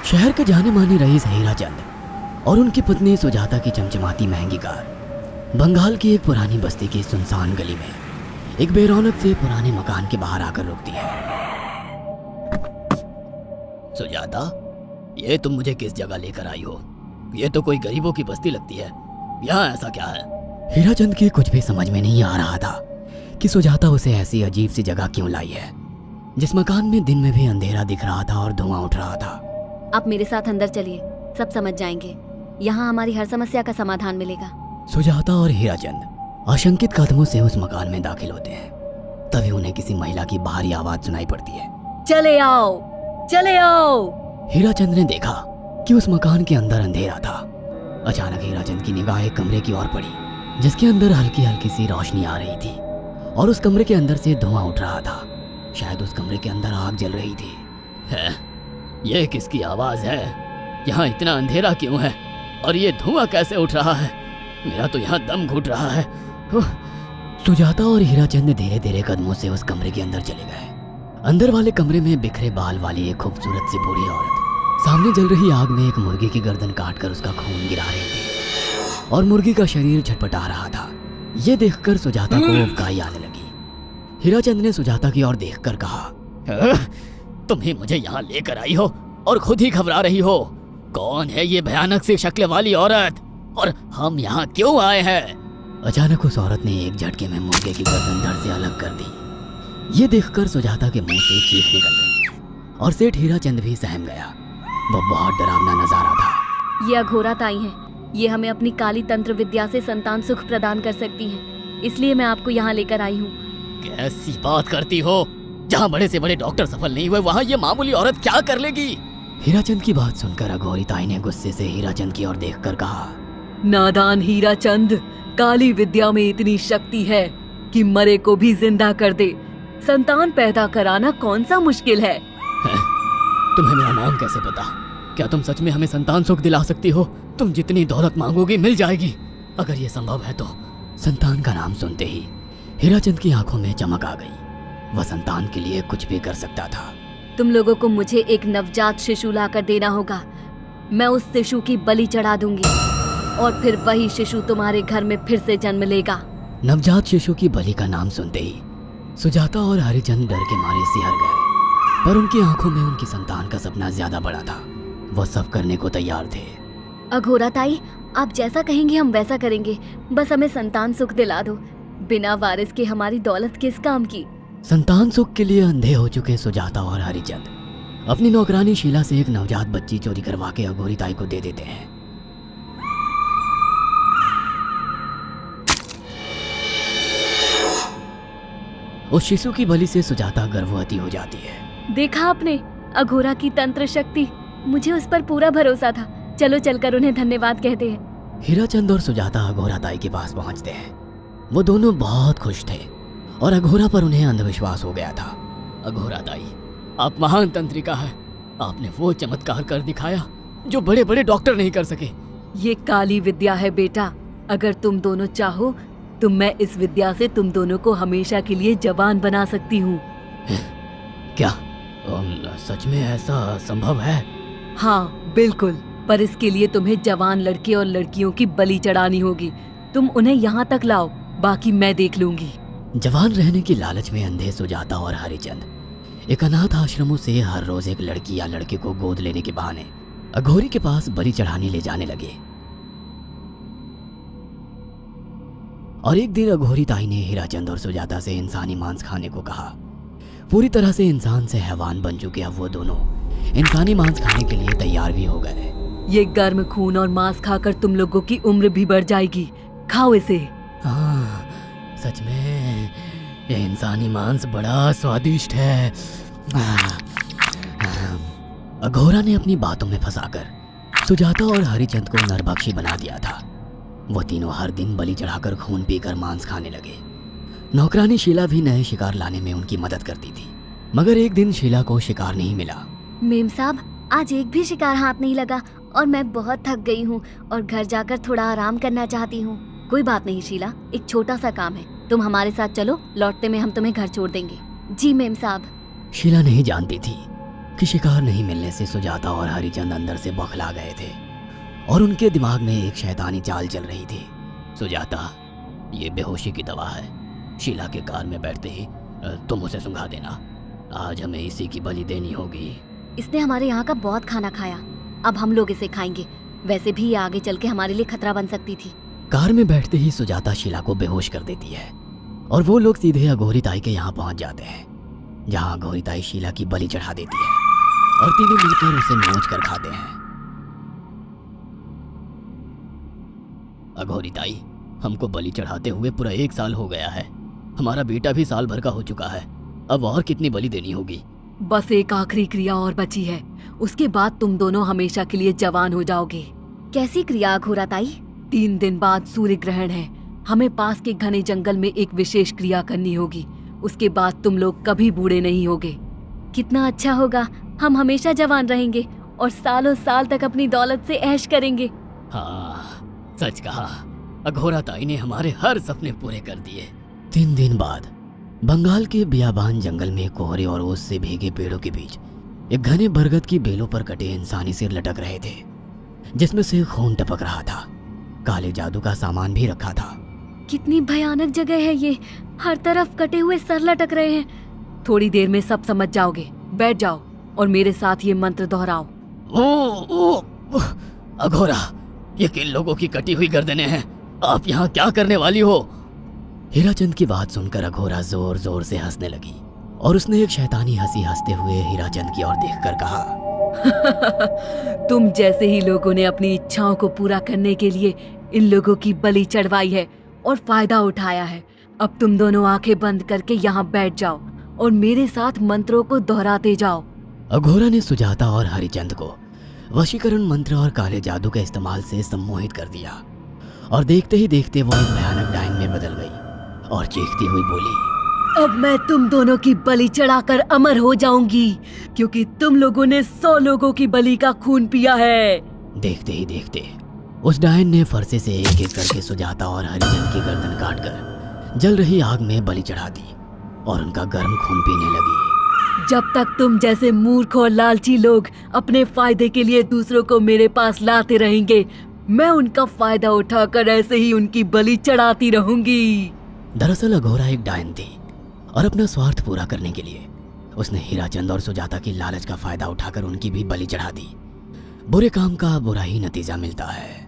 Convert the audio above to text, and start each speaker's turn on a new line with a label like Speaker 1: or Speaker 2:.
Speaker 1: शहर के जाने माने रईस हीराचंद और उनकी पत्नी सुजाता की चमचमाती महंगी कार बंगाल की एक पुरानी बस्ती की सुनसान गली में एक बेरौनक से पुराने मकान के बाहर आकर रुकती है। सुजाता, ये तुम मुझे किस जगह लेकर आई हो? ये तो कोई गरीबों की बस्ती लगती है, यहाँ ऐसा क्या है? हीराचंद की कुछ भी समझ में नहीं आ रहा था कि सुजाता उसे ऐसी अजीब सी जगह क्यों लाई है, जिस मकान में दिन में भी अंधेरा दिख रहा था और धुआं उठ रहा था।
Speaker 2: आप मेरे साथ अंदर चलिए, सब समझ जाएंगे। यहाँ हमारी हर समस्या का समाधान मिलेगा।
Speaker 1: सुजाता और हीराचंद आशंकित कदमों से उस मकान में दाखिल होते हैं। तभी उन्हें किसी महिला की बाहरी आवाज सुनाई पड़ती है।
Speaker 2: चले आओ, चले आओ।
Speaker 1: हीराचंद ने देखा कि उस मकान के अंदर अंधेरा था। अचानक हीराचंद की निगाह एक कमरे की ओर पड़ी, जिसके अंदर हल्की हल्की सी रोशनी आ रही थी और उस कमरे के अंदर से धुआं उठ रहा था। शायद उस कमरे के अंदर आग जल रही थी। है, ये किसकी आवाज है? यहाँ इतना अंधेरा क्यों है और ये धुआं कैसे उठ रहा है? मेरा तो यहाँ दम घुट रहा है। सुजाता और हीराचंद धीरे धीरे कदमों से उस कमरे के अंदर चले गए। अंदर वाले कमरे में बिखरे बाल वाली एक खूबसूरत सी बूढ़ी औरत सामने जल रही आग में एक मुर्गी की गर्दन काटकर उसका खून गिरा रही थी और मुर्गी का शरीर छटपटा रहा था। ये देखकर सुजाता को उबकाई आने लगी। हीराचंद ने सुजाता की ओर देखकर कहा, तुम ही मुझे यहाँ लेकर आई हो और खुद ही घबरा रही हो। कौन है ये भयानक सी शक्ल वाली औरत और हम यहाँ क्यों आए हैं? अचानक उस औरत ने एक झटके में मुर्गे की गर्दन धड़ से अलग कर दी। ये देखकर सुजाता के मुंह से चीख निकल गई और सेठ हीराचंद भी सहम गया। वह बहुत डरावना नजारा था।
Speaker 2: ये अघोरा ताई हैं। ये हमें अपनी काली तंत्र विद्या से संतान सुख प्रदान कर सकती हैं। इसलिए मैं आपको यहाँ लेकर आई हूँ।
Speaker 1: कैसी बात करती हो? जहाँ बड़े से बड़े डॉक्टर सफल नहीं हुए, वहाँ ये मामूली औरत क्या कर लेगी? हीराचंद की बात सुनकर अघोरी ताई ने गुस्से से हीराचंद की ओर देखकर कहा,
Speaker 3: नादान हीराचंद, काली विद्या में इतनी शक्ति है कि मरे को भी जिंदा कर दे। संतान पैदा कराना कौन सा मुश्किल है?
Speaker 1: तुम्हें मेरा नाम कैसे पता? क्या तुम सच में हमें संतान सुख दिला सकती हो? तुम जितनी दौलत मांगोगी मिल जाएगी, अगर ये संभव है तो। संतान का नाम सुनते ही हीराचंद की आंखों में चमक आ गई। वह संतान के लिए कुछ भी कर सकता था।
Speaker 2: तुम लोगों को मुझे एक नवजात शिशु लाकर देना होगा। मैं उस शिशु की बलि चढ़ा दूंगी और फिर वही शिशु तुम्हारे घर में फिर से जन्म लेगा।
Speaker 1: नवजात शिशु की बलि का नाम सुनते ही सुजाता और हरिचंद डर के मारे सिहर गए, पर उनकी आंखों में उनकी संतान का सपना ज्यादा बड़ा था। वह सब करने को तैयार थे।
Speaker 2: अघोरा ताई, आप जैसा कहेंगे हम वैसा करेंगे। बस हमें संतान सुख दिला दो। बिना वारिस के हमारी दौलत किस काम की?
Speaker 1: संतान सुख के लिए अंधे हो चुके सुजाता और हरिचंद अपनी नौकरानी शीला से एक नवजात बच्ची चोरी करवा के अघोरी ताई को दे देते हैं। उस शिशु की बलि से सुजाता गर्भवती हो जाती है।
Speaker 2: देखा आपने, अघोरा की तंत्र शक्ति। मुझे उस पर पूरा भरोसा था। चलो चलकर उन्हें धन्यवाद कहते हैं।
Speaker 1: हीराचंद और सुजाता अघोरा ताई के पास पहुंचते हैं। वो दोनों बहुत खुश थे और अघोरा पर उन्हें अंधविश्वास हो गया था। अघोरा ताई, आप महान तंत्रिका है। आपने वो चमत्कार कर दिखाया जो बड़े बड़े डॉक्टर नहीं कर सके।
Speaker 3: ये काली विद्या है बेटा। अगर तुम दोनों चाहो तो मैं इस विद्या से तुम दोनों को हमेशा के लिए जवान बना सकती हूँ।
Speaker 1: क्या सच में ऐसा संभव है?
Speaker 3: हाँ बिल्कुल, पर इसके लिए तुम्हें जवान लड़के और लड़कियों की बलि चढ़ानी होगी। तुम उन्हें यहाँ तक लाओ, बाकी मैं देख लूंगी।
Speaker 1: जवान रहने की लालच में अंधे सुजाता और हरिचंद एक अनाथ आश्रमों से हर रोज एक लड़की या लड़के को गोद लेने के बहाने अघोरी के पास बलि चढ़ाने ले जाने लगे। और एक दिन अघोरी ताई ने हीराचंद और सुजाता से इंसानी मांस खाने को कहा। पूरी तरह से इंसान से हैवान बन चुके अब वो दोनों इंसानी मांस खाने के लिए तैयार भी हो गए।
Speaker 3: ये गर्म खून और मांस खाकर तुम लोगों की उम्र भी बढ़ जाएगी। खाओ इसे।
Speaker 1: हाँ, सच में ये इंसानी मांस बड़ा स्वादिष्ट है। अघोरा ने अपनी बातों में फंसाकर सुजाता और हरिचंद को नरभक्षी बना दिया था। वो तीनों हर दिन बलि चढ़ाकर खून पीकर मांस खाने लगे। नौकरानी शीला भी नए शिकार लाने में उनकी मदद करती थी, मगर एक दिन शीला को शिकार नहीं मिला।
Speaker 2: मेम साहब, आज एक भी शिकार हाथ नहीं लगा और मैं बहुत थक गई हूँ और घर जाकर थोड़ा आराम करना चाहती हूँ। कोई बात नहीं शीला, एक छोटा सा काम है। तुम हमारे साथ चलो, लौटते में हम तुम्हें घर छोड़ देंगे। जी मेम साहब।
Speaker 1: शीला नहीं जानती थी कि शिकार नहीं मिलने से सुजाता और हरिचंद अंदर से बौखला गए थे और उनके दिमाग में एक शैतानी चाल चल रही थी। सुजाता, ये बेहोशी की दवा है। शीला के कार में बैठते ही तुम उसे सुंघा देना। आज हमें इसी की बलि देनी होगी।
Speaker 2: इसने हमारे यहाँ का बहुत खाना खाया, अब हम लोग इसे खाएंगे। वैसे भी ये आगे चल के हमारे लिए खतरा बन सकती थी।
Speaker 1: कार में बैठते ही सुजाता शीला को बेहोश कर देती है और वो लोग सीधे अघोरी ताई के यहाँ पहुंच जाते हैं, जहाँ अघोरी ताई शीला की बलि चढ़ा देती है और तीनों मिलकर उसे नोच कर खाते हैं। अघोरी ताई, हमको बलि चढ़ाते हुए पूरा 1 साल हो गया है। हमारा बेटा भी साल भर का हो चुका है। अब और कितनी बलि देनी होगी?
Speaker 3: बस एक आखिरी क्रिया और बची है, उसके बाद तुम दोनों हमेशा के लिए जवान हो जाओगे।
Speaker 2: कैसी क्रिया अघोरा ताई?
Speaker 3: 3 दिन बाद सूर्य ग्रहण है। हमें पास के घने जंगल में एक विशेष क्रिया करनी होगी। उसके बाद तुम लोग कभी बूढ़े नहीं होगे।
Speaker 2: कितना अच्छा होगा, हम हमेशा जवान रहेंगे और सालों साल तक अपनी दौलत से ऐश करेंगे।
Speaker 1: हाँ, सच कहा। अघोरा ताई ने हमारे हर सपने पूरे कर दिए। 3 दिन बाद बंगाल के बियाबान जंगल में कोहरे और ओस से भीगे पेड़ों के बीच एक घने बरगद की बेलों पर कटे इंसानी सिर लटक रहे थे, जिसमें से खून टपक रहा था। काले जादू का सामान भी रखा था।
Speaker 2: कितनी भयानक जगह है ये, हर तरफ कटे हुए सर लटक रहे हैं।
Speaker 3: थोड़ी देर में सब समझ जाओगे। बैठ जाओ और मेरे साथ ये मंत्र दोहराओ।
Speaker 1: ओ, अघोरा, ये किन लोगों की कटी हुई गर्दनें हैं? आप यहाँ क्या करने वाली हो? हीराचंद की बात सुनकर अघोरा जोर जोर से हंसने लगी और उसने एक शैतानी हंसी हंसते हुए हीराचंद की ओर देखकर कहा,
Speaker 3: तुम जैसे ही लोगों ने अपनी इच्छाओं को पूरा करने के लिए इन लोगों की बलि चढ़वाई है और फायदा उठाया है। अब तुम दोनों आंखें बंद करके यहाँ बैठ जाओ और मेरे साथ मंत्रों को दोहराते जाओ।
Speaker 1: अघोरा ने सुजाता और हरिचंद को वशीकरण मंत्र और काले जादू के इस्तेमाल से सम्मोहित कर दिया और देखते ही देखते वो एक भयानक डायन में बदल गई और चीखती हुई बोली,
Speaker 3: अब मैं तुम दोनों की बलि चढ़ाकर अमर हो जाऊंगी, क्योंकि तुम लोगों ने 100 लोगों की बलि का खून पिया है।
Speaker 1: देखते ही देखते उस डायन ने फरसे से एक एक करके सुजाता और हरिचंद की गर्दन काटकर जल रही आग में बलि चढ़ा दी और उनका गर्म खून पीने लगी।
Speaker 3: जब तक तुम जैसे मूर्ख और लालची लोग अपने फायदे के लिए दूसरों को मेरे पास लाते रहेंगे, मैं उनका फायदा उठाकर ऐसे ही उनकी बलि चढ़ाती रहूंगी।
Speaker 1: दरअसल अघोरा एक डायन थी और अपना स्वार्थ पूरा करने के लिए उसने हीराचंद और सुजाता की लालच का फायदा उठाकर उनकी भी बलि चढ़ा दी। बुरे काम का बुरा ही नतीजा मिलता है।